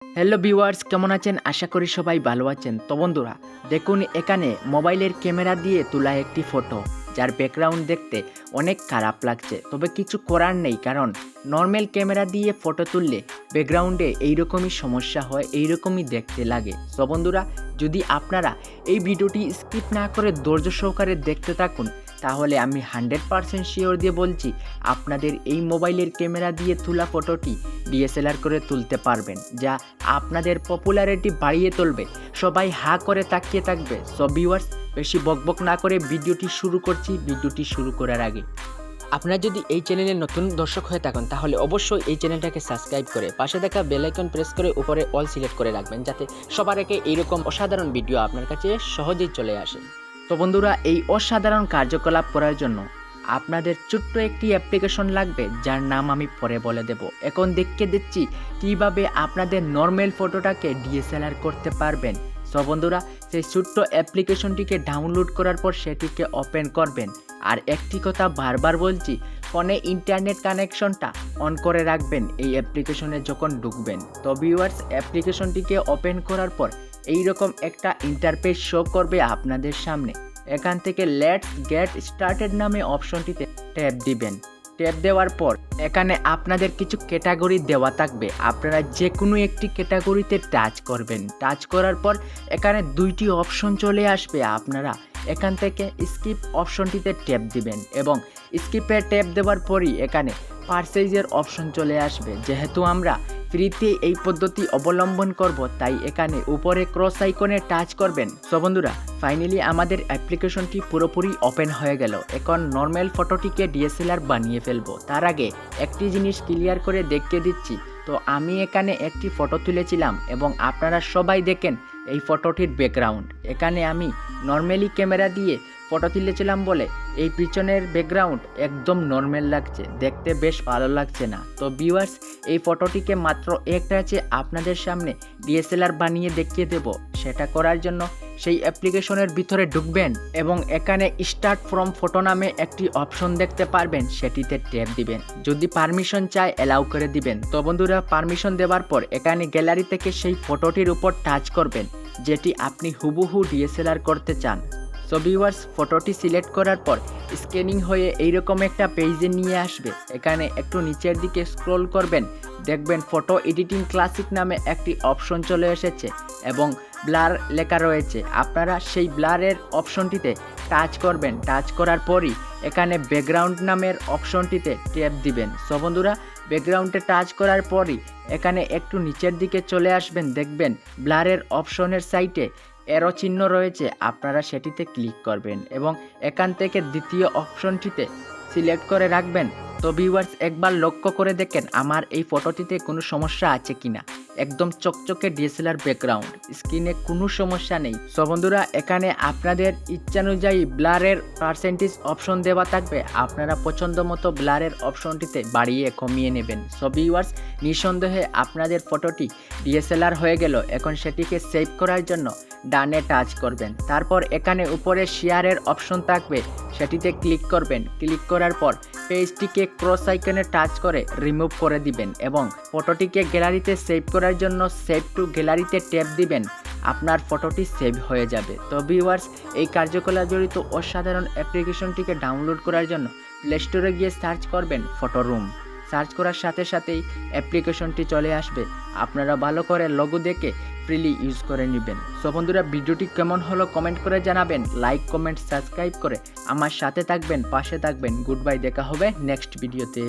Hello viewers, কেমন আছেন? আশা করি সবাই ভালো আছেন। তো বন্ধুরা, দেখুন এখানে মোবাইলের ক্যামেরা দিয়ে তোলা একটি ফটো, যার ব্যাকগ্রাউন্ড দেখতে অনেক খারাপ লাগছে। তবে কিছু করার নেই, কারণ নর্মাল ক্যামেরা দিয়ে ফটো তুললে ব্যাকগ্রাউন্ডে এইরকমই সমস্যা হয়, এইরকমই দেখতে লাগে। তো বন্ধুরা, যদি আপনারা এই ভিডিওটি স্কিপ না করে ধৈর্য সহকারে দেখতে থাকুন, তাহলে আমি 100% শিওর দিয়ে বলছি আপনাদের এই মোবাইলের ক্যামেরা দিয়ে তোলা ফটোটি ডিএসএলআর করে তুলতে পারবেন, যা আপনাদের পপুলারিটি বাড়িয়ে তুলবে। সবাই হা করে তাকিয়ে থাকবে। সো ভিউয়ার্স, বেশি বকবক না করে ভিডিওটি শুরু করছি। ভিডিওটি শুরু করার আগে আপনারা যদি এই চ্যানেলে নতুন দর্শক হয়ে থাকেন, তাহলে অবশ্যই এই চ্যানেলটাকে সাবস্ক্রাইব করে পাশে থাকা বেল আইকন প্রেস করে উপরে অল সিলেক্ট করে রাখবেন, যাতে সবার আগে এইরকম অসাধারণ ভিডিও আপনার কাছে সহজেই চলে আসে। তো বন্ধুরা, এই অসাধারণ কার্যকলাপ করার জন্য আপনাদের ছোট্ট একটি অ্যাপ্লিকেশন লাগবে, যার নাম আমি পরে বলে দেব। এখন দেখতে দিচ্ছি কিভাবে আপনাদের নর্মাল ফটোটাকে ডিএসএলআর করতে পারবেন। সো বন্ধুরা, সেই ছোট্ট অ্যাপ্লিকেশনটিকে ডাউনলোড করার পর সেটিকে ওপেন করবেন। আর একটি কথা বারবার বলছি, ফোনে ইন্টারনেট কানেকশনটা অন করে রাখবেন এই অ্যাপ্লিকেশনে যখন ঢুকবেন। তো ভিউয়ার্স, অ্যাপ্লিকেশনটিকে ওপেন করার পর এইরকম একটা ইন্টারফেস শো করবে আপনাদের সামনে। এখান থেকে লেটস গেট স্টার্টেড নামে অপশনটিতে ট্যাপ দিবেন। ট্যাপ দেওয়ার পর এখানে আপনাদের কিছু ক্যাটাগরি দেওয়া থাকবে, আপনারা যে কোনো একটি ক্যাটাগরিতে টাচ করবেন। টাচ করার পর এখানে দুইটি অপশন চলে আসবে, আপনারা এখান থেকে স্কিপ অপশনটিতে ট্যাপ দিবেন এবং স্কিপে ট্যাপ দেওয়ার পরই এখানে পারচেজের অপশন চলে আসবে। যেহেতু আমরা ফ্রিতে এই পদ্ধতি অবলম্বন করব, তাই এখানে উপরে ক্রস আইকনে টাচ করবেন। সো বন্ধুরা, ফাইনালি আমাদের অ্যাপ্লিকেশনটি পুরোপুরি ওপেন হয়ে গেল। এখন নর্মাল ফটোটিকে ডিএসএলআর বানিয়ে ফেলবো। তার আগে একটি জিনিস ক্লিয়ার করে দেখিয়ে দিচ্ছি। তো আমি এখানে একটি ফটো তুলেছিলাম এবং আপনারা সবাই দেখেন এই ফটোটির ব্যাকগ্রাউন্ড। এখানে আমি নর্মালি ক্যামেরা দিয়ে ফটো তুলেছিলাম বলে এই পিছনের ব্যাকগ্রাউন্ড একদম নর্মাল লাগছে, দেখতে বেশ ভালো লাগছে না। তো ভিউয়ার্স, এই ফটোটিকে মাত্র একটা আছে আপনাদের সামনে ডিএসএলআর বানিয়ে দেখিয়ে দেব। সেটা করার জন্য সেই অ্যাপ্লিকেশনের ভিতরে ঢুকবেন এবং এখানে স্টার্ট ফ্রম ফটো নামে একটি অপশন দেখতে পারবেন, সেটিতে ট্যাপ দিবেন। যদি পারমিশন চায় অ্যালাউ করে দিবেন। তো বন্ধুরা, পারমিশন দেওয়ার পর এখানে গ্যালারি থেকে সেই ফটোটির উপর টাচ করবেন, যেটি আপনি হুবহু ডিএসএলআর করতে চান। সো ভিউয়ার্স, ফটোটি সিলেক্ট করার পর স্ক্যানিং হয়ে এইরকম একটা পেজে নিয়ে আসবে। এখানে একটু নিচের দিকে স্ক্রল করবেন, দেখবেন ফটো এডিটিং ক্লাসিক নামে একটি অপশন চলে এসেছে এবং ব্লার লেখা রয়েছে। আপনারা সেই ব্লারের অপশনটিতে টাচ করবেন। টাচ করার পরই এখানে ব্যাকগ্রাউন্ড নামের অপশনটিতে ট্যাপ দিবেন। সো বন্ধুরা, ব্যাকগ্রাউন্ডে টাচ করার পরই এখানে একটু নিচের দিকে চলে আসবেন, দেখবেন ব্লারের অপশনের সাইটে এরো চিহ্ন রয়েছে, আপনারা সেটিতে ক্লিক করবেন এবং এখান থেকে দ্বিতীয় অপশনটিতে সিলেক্ট করে রাখবেন। তো ভিউয়ার্স, একবার লক্ষ্য করে দেখেন আমার এই ফটোটিতে কোনো সমস্যা আছে কিনা। একদম চকচকে ডিএসএলআর ব্যাকগ্রাউন্ড, স্ক্রিনে কোনো সমস্যা নেই। সো বন্ধুরা, এখানে আপনাদের ইচ্ছানুযায়ী ব্লারের পার্সেন্টেজ অপশন দেওয়া থাকবে, আপনারা পছন্দ মতো ব্লারের অপশনটিতে বাড়িয়ে কমিয়ে নেবেন। সো ভিউয়ার্স, নিঃসন্দেহে আপনাদের ফটোটি ডিএসএলআর হয়ে গেল। এখন সেটিকে সেভ করার জন্য ডানে টাচ করবেন। তারপর এখানে উপরে শেয়ারের অপশন থাকবে, সেটিতে ক্লিক করবেন। ক্লিক করার পর পেজটিকে ক্রস আইকনে টাচ করে রিমুভ করে দিবেন এবং ফটোটিকে গ্যালারিতে সেভ করার জন্য সেভ টু গ্যালারিতে ট্যাপ দিবেন। আপনার ফটোটি সেভ হয়ে যাবে। তো ভিউয়ার্স, এই কার্যকলাপ জড়িত অসাধারণ অ্যাপ্লিকেশনটিকে ডাউনলোড করার জন্য প্লে স্টোরে গিয়ে সার্চ করবেন ফটো রুম। সার্চ করার সাথে সাথেই অ্যাপ্লিকেশনটি চলে আসবে। আপনারা ভালো করে লোগো দেখে ফ্রিলি ইউজ করে নেবেন। সো বন্ধুরা, ভিডিওটি কেমন হলো কমেন্ট করে জানাবেন। লাইক, কমেন্ট, সাবস্ক্রাইব করে আমার সাথে থাকবেন, পাশে থাকবেন। গুড বাই, দেখা হবে নেক্সট ভিডিওতে।